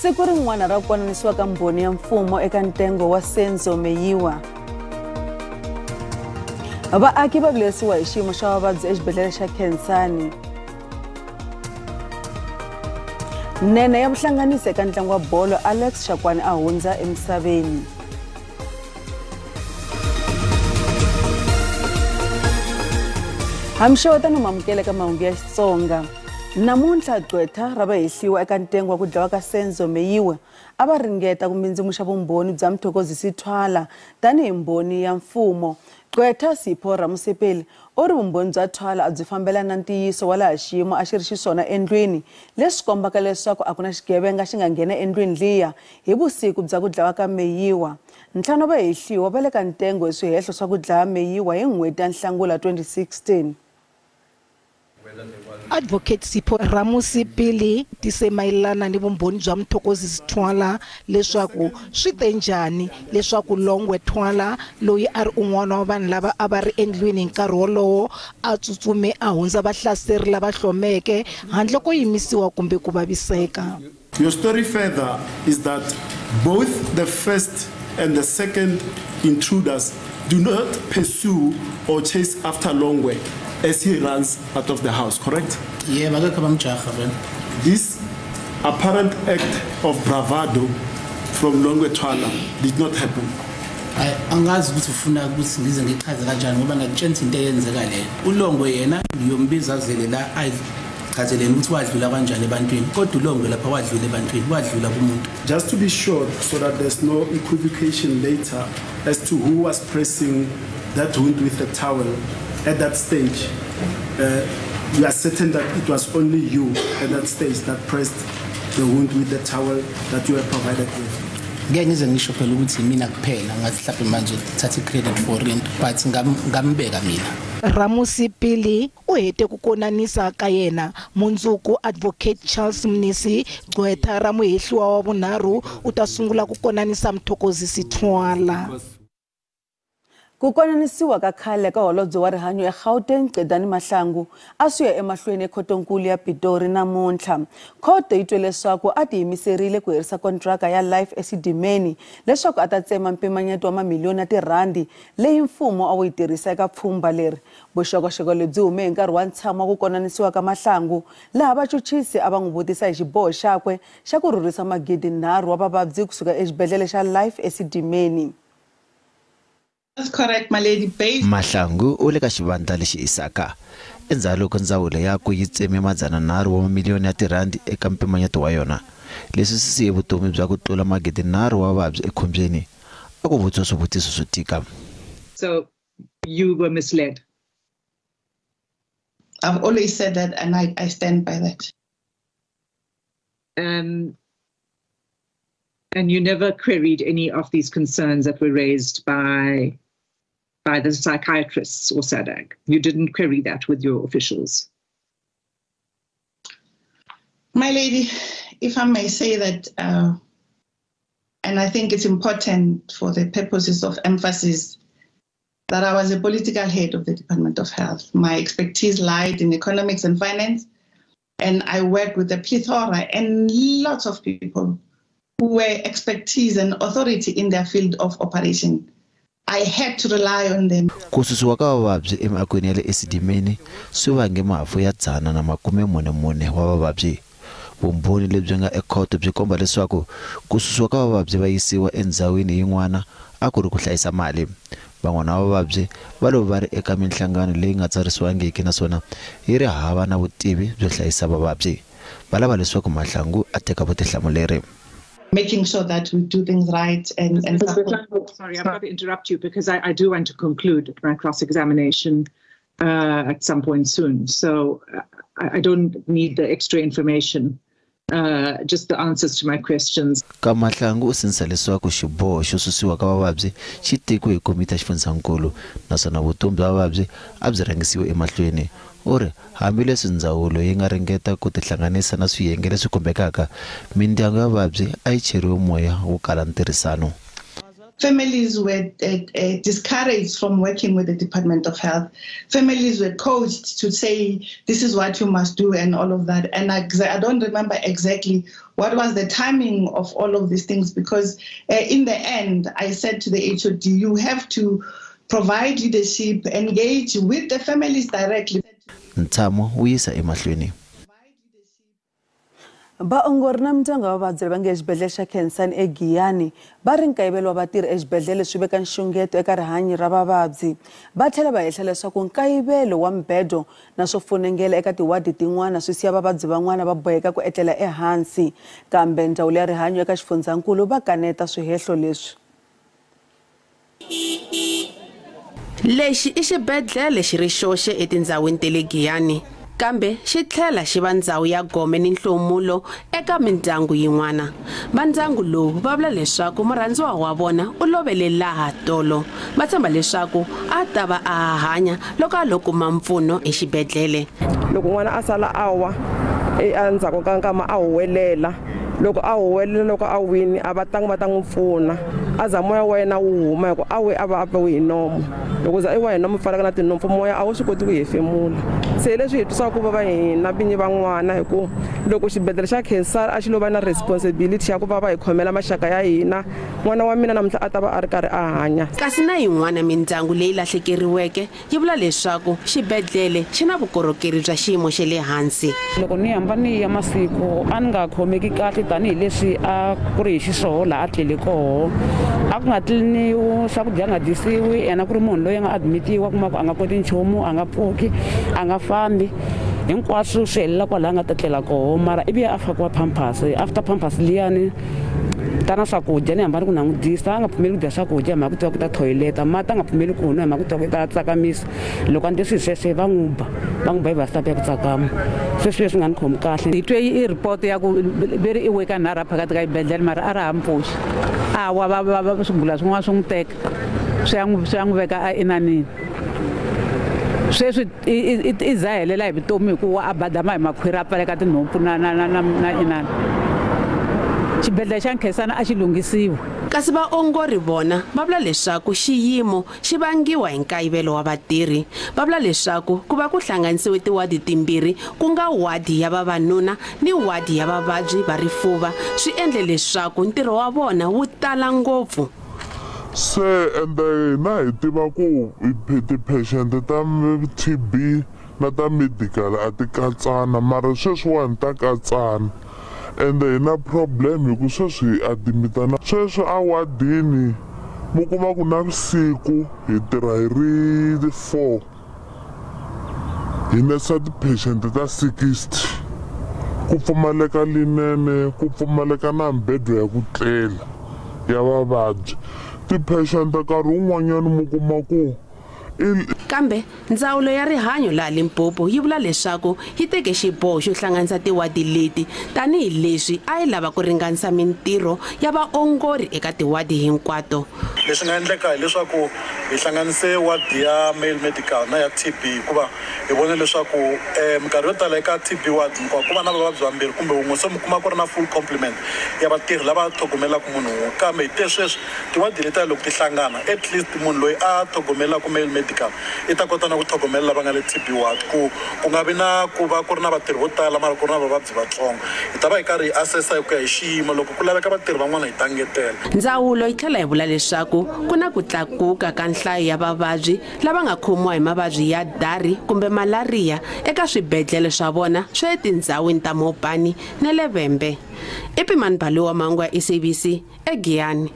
siku rin'wana ra konanisiwa ka mbhoni ya mfumo eka ntengo wa senzo meyiwa. Vaaki va vilesiwa hi xiyimo xa vavabyi exibedhlele xa Khensani. Nene ya vuhlanganisi eka ntlangu wa bolo Alex Shakwani a hundza emisaveni. Hamxota no mamukela ka mahungu ya Xitsonga. Namuntlha gqwetha ra vahehliwa eka ntengo wa ku dlawa ka senzo meyiwa a va ringeta ku mindzumuxa vumbhoni bya mthokozisi Thwala tanihi mbhoni ya mfumo. Gqwetha Sipho Ramusepeli u ri vumbhoni bya Thwala a byi fambelana na ntiyiso wa laha xiyimo a xi ri xiswona endlwini leswi kombaka leswaku a ku na xigevenga xi nga nghena endlwini liya hi vusiku bya ku dlawa ka meyiwa. Ntlhanu va hehliwa va le ka ntengo hi swihehlo swa ku dlaya meyiwa hi n'hweti ya Nhlangula 2016. Advocate Sipho Ramusepeli tise mayelana ni vumbhoni bya mthokozisi Thwala leswaku swi te njhani leswaku Longwe Thwala loyi a ri un'wana wa vanhu lava a va ri endlwini nkarhi wolowo a tsutsume a hundza vahlaseri lava hlomeke handle ko yimisiwa kumbe ku vaviseka. Your story further is that both the first and the second intruders do not pursue or chase after Longwe as he runs out of the house, correct? Yeah, this apparent act of bravado from Longwe Thwala did not happen. Angazi ukuthi ufuna ukuthi ngize ngichaze kanjani ngoba ngakutshela into eyenzeka le. uLongwe yena ngiyombiza azele la ayichazeleni ukuthi wadlula kanjani ebantwini kodwa uLongwe lapha wadlula ebantwini wadlula kumuntu. Just to be sure so that there's no equivocation later as to who was pressing that wound with the towel at that stage, we are certain that it was only you at that stage that pressed the wound with the towel that you were provided with. Ngize ngisho phela ukuthi mina kuphela ngathi mhlawumbe manje thatha credit for it but ngambeka mina. Ramusepeli u hete ku konanisa ka yena mundzuku Advocate Charles Mnisi gqwetha ra muhehliwa wa vunharhu u ta sungula ku konanisa mthokozisi Thwala. Ku konanisiwa ka khale ka holobye wa rihanyo eGauteng Qedani Mahlangu a swi ya emahlweni ekhotonkulu ya Pitori namuntlha. Khoto yi twe leswaku a tiyimiserile ku herisa kontraka ya Life esidimeni leswaku a ta tsema mpimanyeto wa mamiliyoni ya tirhandi leyi mfumo a wu yi tirhisa eka pfhumba leri. Vuxokoxoko lebyi hume hi nkarhi wa ntshamo wa ku konanisiwa ka Mahlangu laha vachuchisi a va n'wi vutisa hi xiboho xakwe xa ku rhurhisa magidi 3 wa vavabyi kusuka exibedhlele xa Life esidimeni. That's correct, my lady. Mahlangu u le ka xivandla lexi isaka endzhaku loko ndzawulo yakwe yi tseme R300 wa mamiliyoni ya tirhandi eka mpimanyeto wa yona leswi swi siye vutomi bya ku tlula magidi 3 wa vavabyi ekhombyeni a ku vutisa swivutiso swo tika. So you were misled. I've always said that and I stand by that. And you never queried any of these concerns that were raised by the psychiatrists or SADC. You didn't query that with your officials. My lady, if I may say that, and I think it's important for the purposes of emphasis, that I was a political head of the Department of Health. My expertise lied in economics and finance, and I worked with a plethora and lots of people who were expertise and authority in their field of operation. I had to rely on them. Kususiwa ka vavabyi emakwini ya le esidimeni swi vange mafu ya 144 wa vavabyi. Vumbhoni lebyi nga ekhoto byi komba leswaku kususiwa ka vavabyi va yisiwa endzawini yin'wana a ku ri ku hlayisa mali. Van'wana va vavabyi va lo va ri eka minhlangano leyi nga tsarisiwangiki naswona yi ri hava na vutivi byo hlayisa vavabyi. Va lava leswaku Mahlangu a teka vutihlamuleri. Making sure that we do things right and sorry, I've got to interrupt you because I do want to conclude my cross-examination at some point soon. So I don't need the extra information, just the answers to my questions. Ka Mahlangu u sinsa leswaku xiboho xo susiwa ka vavabyi xi tekiwe hi komiti ya xifundzankulu naswona vutomi bya vavabyi a byi rhangisiwe emahlweni. Uri hambileswi ndzawulo yi nga ringeta ku tihlanganisa na swiyenge leswi kombekaka mindyangu ya vavabyi a yi cheriwe moya wo kala ntirhisano. families were discouraged from working with the Department of Health. Families were coached to say, this is what you must do and all of that. And I don't remember exactly what was the timing of all of these things, because in the end, I said to the HOD, you have to provide leadership, engage with the families directly. Ntamo uyisa emahlweni. Vaongori na mindyangu ya vavabyi va nge exibedhlele xa Khensani eGiyani va ri nkayivelo wa vatirhi exibedhlele swi veka nxungeto eka rihanyo ra vavabyi. Va tlhela va hehla leswaku nkayivelo wa mbedo na swo funengela eka tiwadi tin'wana swi siya vavabyi van'wana va boheka ku etlela ehansi. Kambe ndzawulo ya rihanyo eka xifundzankulu va kaneta swihehlo leswi. Lexi i xibedhlele xi ri xoxe etindhawini ta le Giyani, kambe xi tlhela xi va ndhawu ya gome ni nhlomulo eka mindyangu yin'wana. Va ndyangu lowu va vula leswaku murhandziwa wa vona u lovele laha tolo. Va tshemba leswaku a ta va a hanya loko a lo kuma mpfuno exibedhlele. Loko n'wana a sala awa endzhaku ka nkama a huwelela, loko a huwelela loko a wini a va ta n'wi pfuna a za moya wa yena wu huma hikuva a we a va a biwe hi nomu. Loko za i wa hina mu pfalaka na tinhompfu moya a wu swi koti ku hefemula. Se leswi hi twisaka ku va hina vinyi van'wana hikuva loko xibedhlele xa Khensani a xi lo va na responsibility ya ku va hi khomela maxaka ya hina, n'wana wa mina namuntlha a ta va a ri karhi a hanya. Kasi na yin'wana mindyangu leyi lahlekeriweke yi vula leswaku xibedhlele xi na vukorhokeri bya xiyimo xa le hansi. Loko ni hamba ni ya masiku a ni nga khomeki kahle tanihileswi a ku ri hi xiswoho laha a tlele koho. A ku nga tliniwi, swakudya nga dyisiwi, yena ku ri munhu loyi a nga admitiwa kuma ku a nga koti nchumu, a nga pfuki, a nga fambi. Hinkwaswo swi helela kwalaha a nga ta tlela koho, mara ivi a fakiwa pampers. After pampers liyani ta na swakudya ni hamba ni ku langutisa, a nga pfumeli ku dya swakudya hi mhaka ku tiva ku ta toileta, mati a nga pfumeli ku nwa hi mhaka ku tiva ku ta tsakamisa. Loko a ndzi swilo sweswo va n'wi ba hi vasitati ya ku tsakama. Sweswi leswi nga ni khomi kahle. Ni twe i report ya ku ve ri i weka nharhu phakathi ka xibedhlele mara a ri hampfuxi. A wa va swigula swin'wana swi n'wi teka swi ya n'wi veka enanini. Sweswi i za helela hi vutomi hikuva a badama hi makhwiri a pfaleka tinhompfu na inani. Xibedhlele xa Khensani a xi lunghisiwa. Kasi vaongori vona va vula leswaku xiyimo xi vangiwa hi nkayivelo wa vatirhi. Va vula leswaku ku va ku hlanganisiwe tiwadi timbirhi ku nga wadi ya vavanuna ni wadi ya vavabyi va rifuva swi endle leswaku ntirho wa vona wu tala ngopfu. Se ende na hi tiva ku ti-patient ta TB na ta medical a ti katsana mara sweswiwani ta katsana. Ende hi na problem hi ku sweswi hi adimitana sweswi awadini mu kuma ku navusiku hi tirha hi ri 4 hi nesa ti-patient ta 60 ku pfumaleka linene, ku pfumaleka na mbedo ya ku tlela ya vavabyi. Ti-patient nkarhi wun'wanyana mu kuma ku kambe ndzawulo ya rihanyo laha Limpopo yi vula leswaku yi teke xiboho xo hlanganisa tiwadi leti tanihileswi a yi lava ku ringanisa mintirho ya vaongori eka tiwadi hinkwato. Leswi nga endleka hileswaku hi hlanganise wadi ya male medical na ya TB hikuva hi vone leswaku minkarhi yo tala eka TB ward ku va na vavabyi vambirhi kumbe wun'we so mi kuma ku ri na full complement ya vatirhi lava thogomelaka munhu wun'we. Kambe hi te sweswi tiwadi letiya loko ti hlangana at least munhu loyi a thogomelaka male medical i ta kota na ku thogomela lava nga le TB ward ku nga vi na ku va ku ri na vatirhi vo tala mara ku ri na vavabyi vatsongo. Hi ta va hi karhi hi assessa hi ku ya hi xiyimo loko ku laveka vatirhi van'wana hi ta ngetela. Ndzawulo yi tlhela hi vula leswaku ku na ku tlakuka ka nhlayo ya vavabyi lava nga khomiwa hi mavabyi ya dari kumbe malaria eka swibedhlele swa vona swa etindhawini ta Mopani na le Vhembe. Ipimani Balo wa Mahungu ya SABC eGiyani.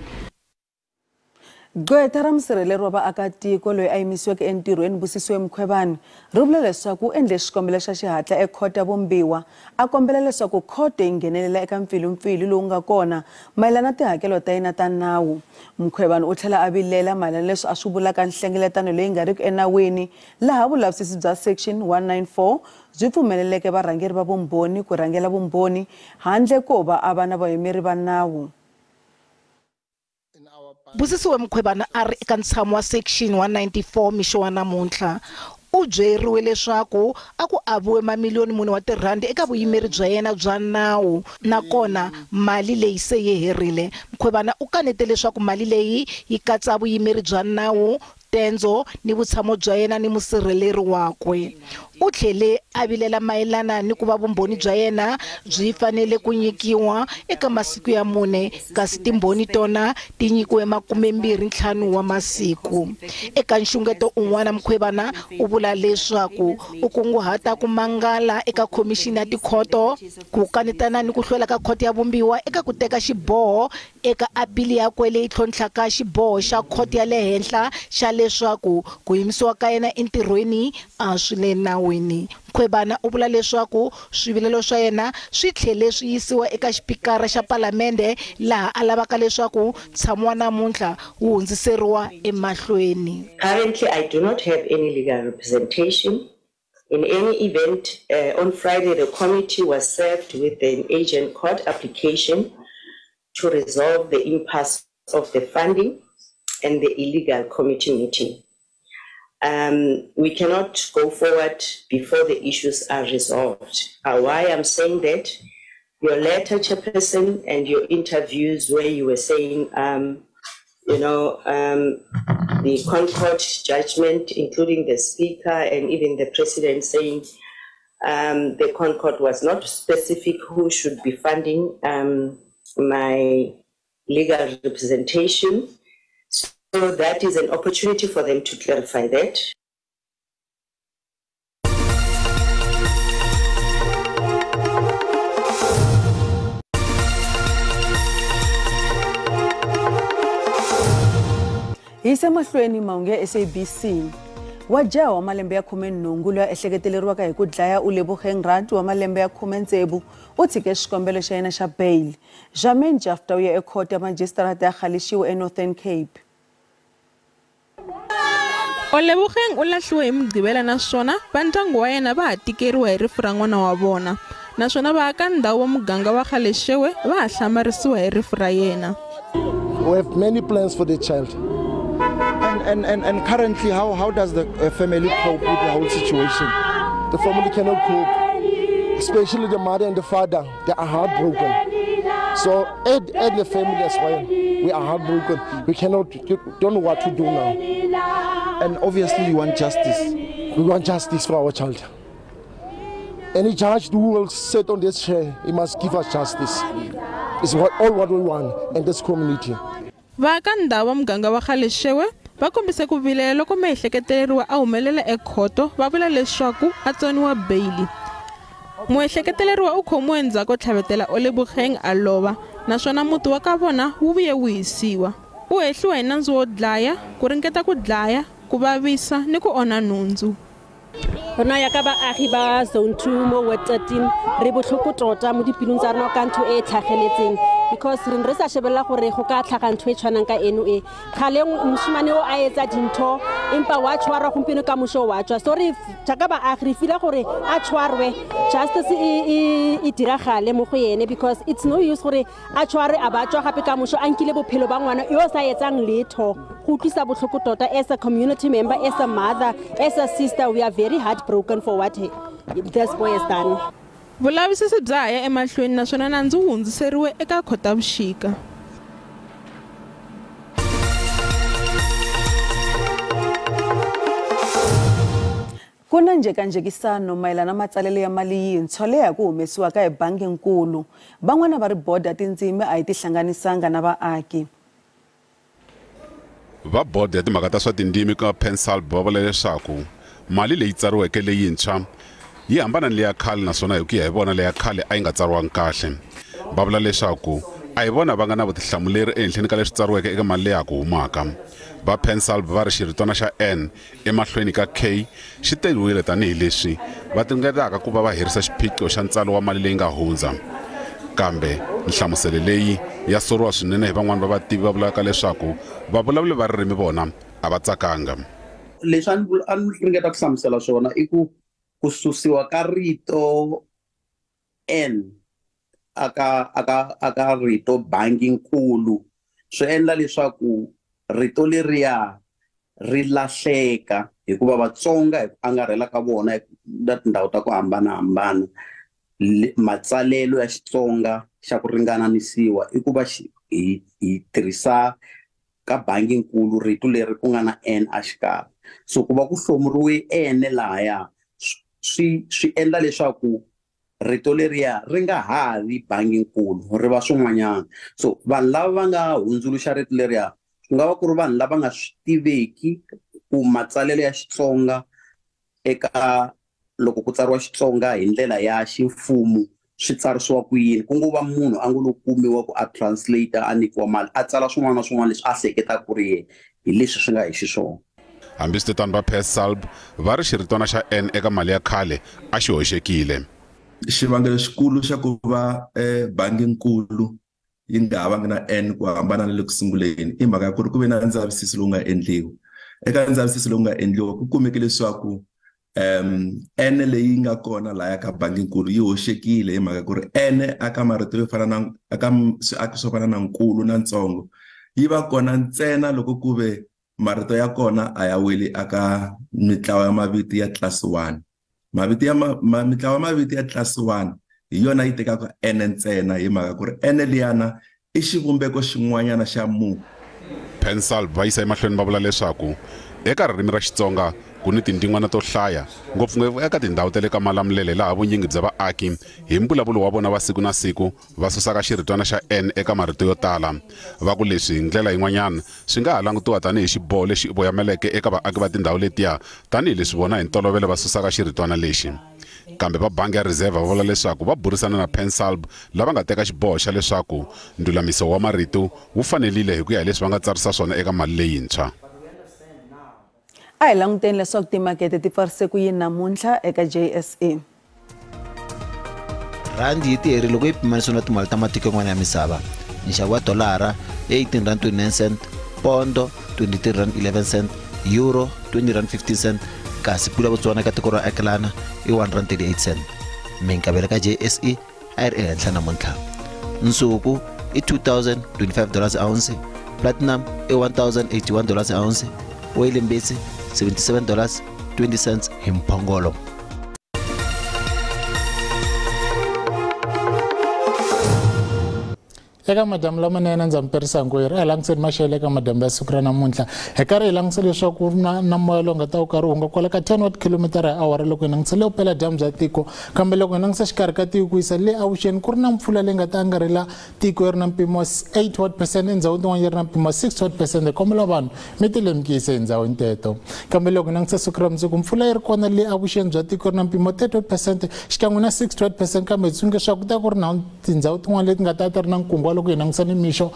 Gqweta ra musirheleri wa vaakatiko loyi a yimisiweke entirhweni Busisiwe Mkhwebane ri vula leswaku u endle xikombelo xa xihatla ekhoto ya Vumbiwa a kombela leswaku khoto yi nghenelela eka mpfilumpfilu lowu nga kona mayelana na tihakelo ta yena ta nawu. Mkhwebane u tlhela a vilela mayelana leswi a swi vulaka nhlengeletano leyi nga riki enawini laha vulavisisi bya section 194 byi pfumeleleke varhangeri va vumbhoni ku rhangela vumbhoni handle ko va a va na vayimeri va nawu. Busisiwe Mkhwebane a ri eka ntshamo wa section 194 mixo wa namuntlha u byeriwe leswaku a ku aviwe mamiliyoni mune wa tirhandi eka vuyimeri bya yena bya nawu nakona mali leyi se yi herile. Mkhwebana u kanete leswaku mali leyi yi katsa vuyimeri bya nawu, tendzo ni vutshamo bya yena ni musirheleri wakwe. U tlhele a vilela mayelana ni ku va vumbhoni bya yena byi fanele ku nyikiwa eka masiku ya mune kasi timbhoni tona ti nyikiwe 25 wa masiku. Eka nxungeto un'wana Mkhwebana u vula leswaku u kunguhata ku mangala eka khomixini ya tikhoto ku kanetana ni ku hlwela ka khoto ya vumbiwa eka ku teka xiboho eka apili yakwe leyi tlhontlhaka xiboho xa khoto ya le henhla xa leswaku ku yimisiwa ka yena entirhweni a swi le nawini. Mkhwebana u vula leswaku swivilelo swa yena swi tlhele swi yisiwa eka xipikara xa palamende laha a lavaka leswaku tshamo wa namuntlha wu hundziseriwa emahlweni. Currently, I do not have any legal representation. In any event, on Friday, the committee was served with an agent court application to resolve the impasse of the funding and the illegal committee meeting. We cannot go forward before the issues are resolved. Why I'm saying that, your letter, Chairperson, and your interviews where you were saying, the Concord judgment, including the Speaker and even the President saying the Concord was not specific who should be funding my legal representation. So that is an opportunity for them to clarify that. Hisa mahlweni mahungu ya SABC. Wajaha wa malembe ya 18 loyi a ehleketeleriwaka hi ku dlaya uLebogang Ratu wa malembe ya 16 u tshike xikombelo xa yena xa bail. Jamen Jafta uya ecourt ya magistrate ya Khalishiwe eNorthern Cape. Olebogang u lahliwe hi Mugqivela naswona vandyangu wa yena va ha tikeriwa hi rifu ra n'wana wa vona naswona vaaka ndhawu wa muganga wa Khalishiwe va ha hlamarisiwa hi rifu ra yena. We have many plans for the child. And currently, how does the family cope with the whole situation? The family cannot cope, especially the mother and the father. They are heartbroken. So, and the family as well, we are heartbroken. We don't know what to do now. And obviously, we want justice. We want justice for our child. Any judge who will sit on this chair, he must give us justice. It's all what we want in this community. Vaaka ndhawu wa muganga wa Khalishiwe va kombise ku vilela loko muehleketeleriwa a humelela ekhoto va vula leswaku a tsoniwa bail. Muehleketeleriwa u khomiwe endzhaku ko tlhavetela Olebogang a lova naswona muti wa ka vona wu vuye wu hisiwa. U hehliwa hi nandzu wo dlaya, ku ringeta ku dlaya, ku vavisa ni ku onha nhundzu. Rona ya ka baagi ba zone 2 mo ward 13 re botlhoko tota mo dipilong tsa rona ka ntho e tlhageletseng because re sa shebella gore go ka tlhaga ntho e tshwanang ka eno e khale moshimane o a etsa dintho empa wa tshwara gompeno ka mosho wa tswa so re tsaka baagi re fila gore a tshwarwe justice e diragale mo go yene because it's no use gore a tshware a ba tswa gape ka mosho a nkile bophelo ba ngwana yo sa etsang letho go tlisa botlhoko tota as a community member, as a mother, as a sister. We are very heartbroken for what this boy has done. Vulavisisi bya ha ya emahlweni naswona nandzu wu hundziseriwe eka Khotavuxika. Kuna njhekanjhekisano mayelana matsalelo ya mali yintshwa leyi ku humesiwaka hi bangi nkulu. Van'wana va ri board ya tindzimi a yi tihlanganisanga na vaaki. Va board ya timhaka ta swa tindimi ka Pensalb va vula leswaku mali leyi tsariweke leyintshwa yi hambana ni leya khale naswona hi ku ya hi vona leya khale a yi nga tsariwangi kahle. Va vula leswaku a hi vona va nga na vutihlamuleri ehenhleni ka leswi tsariweke eka mali leyi ku humaka. Va Pensalb va ri xiritwana xa N emahlweni ka K xi teriwile tanihi leswi va tingetaka ku va va herisa xiphiqo xa ntsalo wa mali leyi nga hundza. Kambe nhlamuselo leyi ya soriwa swinene hi van'wana va vativi va vulaka leswaku vavulavuli va ririmi vona a va tsakanga. Leswi a ni ringeta ku hlamusela swona i ku susiwa ka rito N aka rito bangi nkulu swi endla leswaku rito leriya ri lahleka hikuva Vatsonga hi ku angarhela ka vona na tindhawu ta ku hambanahambana matsalelo ya Xitsonga xa ku ringananisiwa i ku va hi tirhisa ka banginkulu rito leri ku nga na N a xikarhi. So ku va ku hlomuriwe ene lahaya swi endla leswaku rito leriya ri nga ha vi banginkulu ri va swin'wanyana. So vanhu lava va nga hundzuluxa rito leriya ku nga va ku ri vanhu lava nga swi tiveki ku matsalelo ya Xitsonga eka loko ku tsariwa Xitsonga hi ndlela ya ximfumo swi tsarisiwa ku yini, ku ngo va munhu a ngo lo kumiwa ku a translate a nyikiwa mali a tsala swin'wana na swin'wana leswi a hleketa ku ri hi leswi swi nga hi xiswona. Hambiswiritano va PESALB va ri xiritwana xa N eka mali ya khale a xi hoxekile. Xivangelo xikulu xa ku va banginkulu yi nga ha vangi na N ku hambana na le ku sunguleni i mhaka ku ri ku ve na ndzavisiso lowu nga endliwa. Eka ndzavisiso lowu nga endliwa ku kumeke leswaku N leyi nga kona laha ka banginkulu yi hoxekile hi mhaka ku ri N aka marito yo fana na aka swiaki swo fana na nkulu na ntsongo yi va kona ntsena loko ku ve marito ya kona a ya weli aka mitlawa ya maviti ya class 1. Mitlawa ya maviti ya class 1 hi yona yi tekaka N ntsena hi mhaka ku ri N liyana i xivumbeko xin'wanyana xa mu. PESALB va yisa emahlweni va vula leswaku eka ririmi ra Xitsonga ku ni tindingwana to hlaya ngopfungopfu eka tindhawu ta le ka Malamulele laha vunyingi bya vaaki hi mbulavulo wa vona va siku na siku va susaka xiritwana xa N eka marito yo tala. Va ku leswi hi ndlela yin'wanyana swi nga ha langutiwa tanihi xiboho lexi voyameleke eka vaaki va tindhawu letiya tanihileswi vona hi ntolovelo va susaka xiritwana lexi. Kambe va bangi ya Reserve va vula leswaku va burisana na PESALB lava nga teka xiboho xa leswaku ndulamiso wa marito wu fanelile hi ku ya hi leswi va nga tsarisa swona eka mali leyintshwa. A hi languteni leswaku timakete ti pfarise ku yini namuntlha eka JSE. Randi yi tiyeri loko yi pimanisiwa na timali ta matiko yan'wana ya misava. Nxavo wa dolara R18.29, pondo R23.11, euro R20.15, kasi pula Botswana eka tiko ra Akelana i R1.38. Minkavelo ka JSE a yi ri ehenhla namuntlha. Nsuku i $2,025 a ounce, platinum i $1,081 a ounce, oil mbitsi $77.20 hi mphongolo. Eka madam lamanene ndza mperisa ngweri a langiseni maxelo eka madam ya siku ra namuntlha hi karhi hi langisa leswaku na moya lowu nga ta wu karhi wu nga kwala ka 10 watt kilometer hi awara loko hi langisa le upela dyambu bya tiko kambe loko hi langisa xikarhi ka tiko ku yisa le avuxeni ku ri na mpfula leyi nga ta angarhela tiko yi ri na mpimo wa 8 watt percent endhawini tin'wana yi ri na mpimo wa 6 watt percent hi kombela vanhu mi ti lemukise hi ndhawini teto kambe loko hi langisa siku ra mundzuku mpfula yi ri kona le avuxeni bya tiko ri na mpimo wa 30 watt percent xikan'we na 6 watt percent kambe hi tsundzuke leswaku ku ta ku ri na tindhawu tin'wana leti nga ta ri na nkungu loko hi langisa ni mixo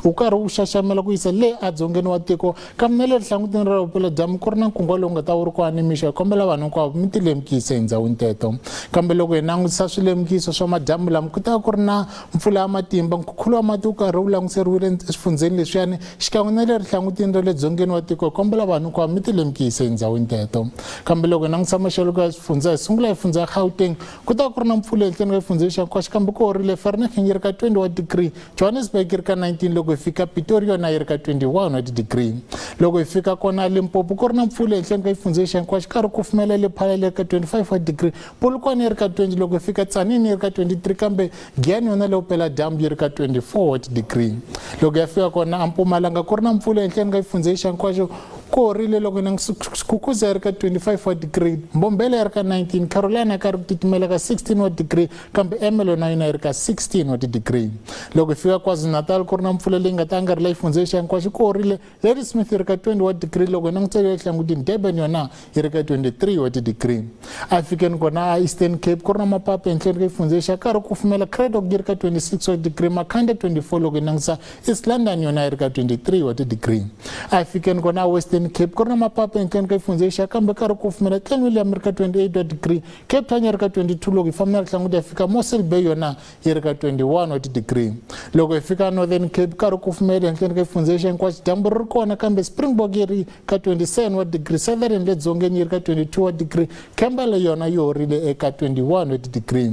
u karhi wu xaxamela ku yisa le adzongeni wa tiko kambe na le rihlangutini ra upela dyambu ku ri na nkungu lowu nga ta wu ri kona ni mixo hi kombela vanhu hinkwavo mi ti lemukise hi ndhawini teto kambe loko hi langutisa swilemukiso swa madyambu lama ku ta ku ri na mpfula ya matimba nkukhulo wa mati wu karhi wu languteriwile eswifundzeni leswiyani xikan'we na le rihlangutini ra le dzongeni wa tiko hi kombela vanhu hinkwavo mi ti lemukise hi ndhawini teto kambe loko hi langutisa maxelo ka swifundza hi sungula hi fundza ya Gauteng ku ta ku ri na mpfula ehenhleni ka xifundza xa Nkwasha kambe ku horile Vereeniging yi ri ka 20 wa degree Johannesburg yi ri ka 19 loko hi fika Pretoria yona yi ri ka 21 wa degree loko hi fika kona Limpopo ku ri na mpfula ehenhleni ka xifundza xa Nkwasha karhi ku fumela le Phalale ka 25 wa degree Polokwane yi ri ka 20 loko hi fika Tzaneen yi ri ka 23 kambe Giyani yona le upela dyambu yi ri ka 24 wa degree loko ya fika kona eMpumalanga ku ri na mpfula ehenhleni ka xifundza xa Nkwasha ku horile loko na Skukuza yi ri ka 25 wa degree Mbombela yi ri ka 19 Carolina ka ri titimela ka 16 wa degree kambe Ermelo na yona yi ri ka 16 wa degree loko hi fika KwaZulu-Natal ku ri na mpfula leyi nga ta angarhela xifundza xa Nkwasha ku horile Ladysmith yi ri ka 20 wa degree loko hi langutele enhlangutini Durban yona yi ri ka 23 wa degree afikeni kona Eastern Cape ku ri na mapapa ehenhleni ka xifundza xa karhi ku fumela Craddock yi ri ka 26 wa degree Makhanda 24 loko hi langutisa East London yona yi ri ka 23 wa degree afikeni kona Western Cape ku ri na mapapa ehenhleni ka xifundza xa kambe karhi ku fumela Ken William yi ri ka 28 wa degree Cape Town yi ri ka 22 loko hi fambela nhlanguti ya fika Mossel Bay yona yi ri ka 21 wa degree loko hi fika Northern Cape karhi ku fumela ehenhleni ka xifundza xa Nkwasha dyambu ri kona kambe Springbok yi ri ka 27 wa degree Southern le dzongeni yi ri ka 22 wa degree Campbell yona yi horile eka 21 wa degree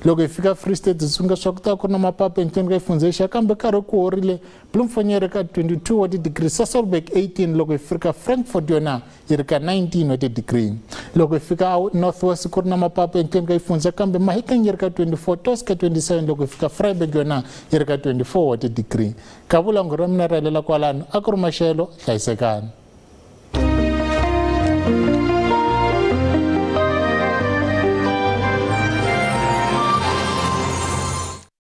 loko hi fika Free State hi sunga swa ku ta ku ri na mapapa ehenhleni ka xifundza xa kambe karhi ku horile Bloemfontein yi ri ka 22 wa degree Sasolburg 18 loko hi fika Frankfurt yona yi ri ka 19 wa ti-degree loko hi fika northwest ku ri na mapapa ehenhleni ka yifundza kambe Mahikeng yi ri ka 24 tosi ka 27 loko hi fika Vryburg yona yi ri ka 24 wa ti-degree ka vulangu ra mina ra helela kwalano a ku ri Maxelo hlayisekani